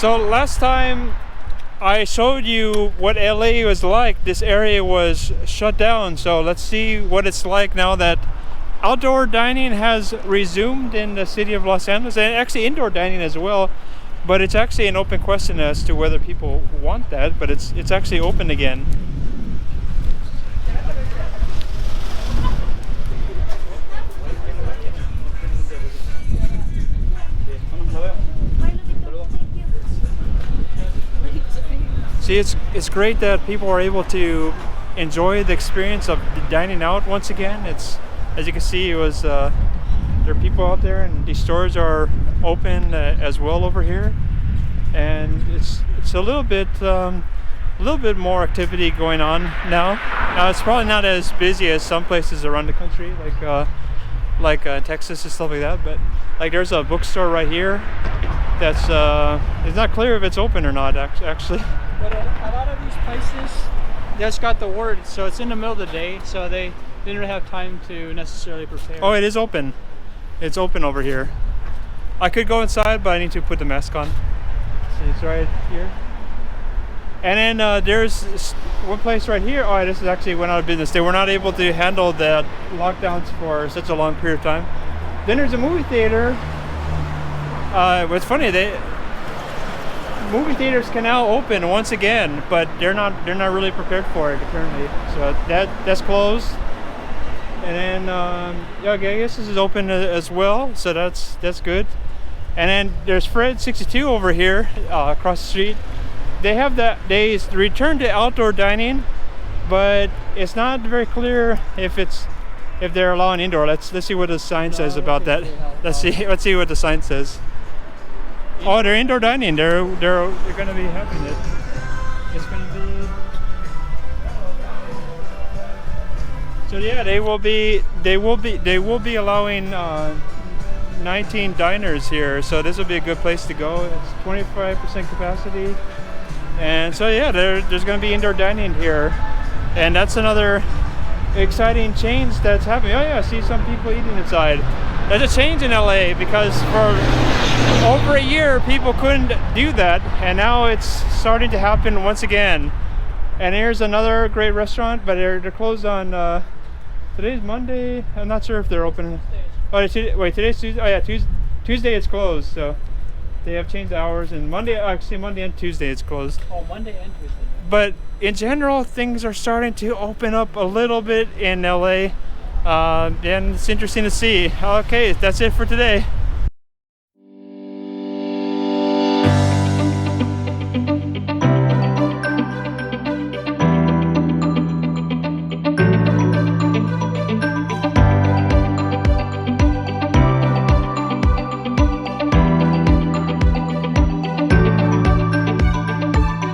So last time I showed you what LA was like, this area was shut down. So let's see what it's like now that outdoor dining has resumed in the city of Los Angeles, and actually indoor dining as well. But it's actually an open question as to whether people want that, but it's actually open again. See, it's great that people are able to enjoy the experience of dining out once again. It's, as you can see, it was there are people out there, and these stores are open as well over here, and it's a little bit more activity going on now. Now it's probably not as busy as some places around the country, like Texas and stuff like that. But like there's a bookstore right here that's it's not clear if it's open or not actually. But a lot of these places just got the word, so it's in the middle of the day, so they didn't have time to necessarily prepare. Oh, it is open. It's open over here. I could go inside, but I need to put the mask on. See, it's right here. And then there's one place right here. Oh, this is actually went out of business. They were not able to handle the lockdowns for such a long period of time. Then there's a movie theater. What's funny, movie theaters can now open once again, but they're not really prepared for it apparently. So that's closed. And then yeah, I guess this is open as well, so that's good. And then there's Fred 62 over here across the street. They have they returned to outdoor dining, but it's not very clear if they're allowing indoor. Let's see what the sign says about that. Let's see what the sign says. Oh, they're indoor dining. They're going to be having it. It's going to be. So yeah, they will be allowing 19 diners here. So this will be a good place to go. It's 25% capacity, and so yeah, there's going to be indoor dining here, and that's another exciting change that's happening. Oh yeah, I see some people eating inside. There's a change in LA because for over a year people couldn't do that, and now it's starting to happen once again. And here's another great restaurant, but they're closed on today's Monday. I'm not sure if they're open. Oh, today's Tuesday. Oh yeah, Tuesday it's closed. So they have changed the hours, and Monday and Tuesday it's closed. Oh, Monday and Tuesday. But in general, things are starting to open up a little bit in LA, and it's interesting to see. Okay, that's it for today.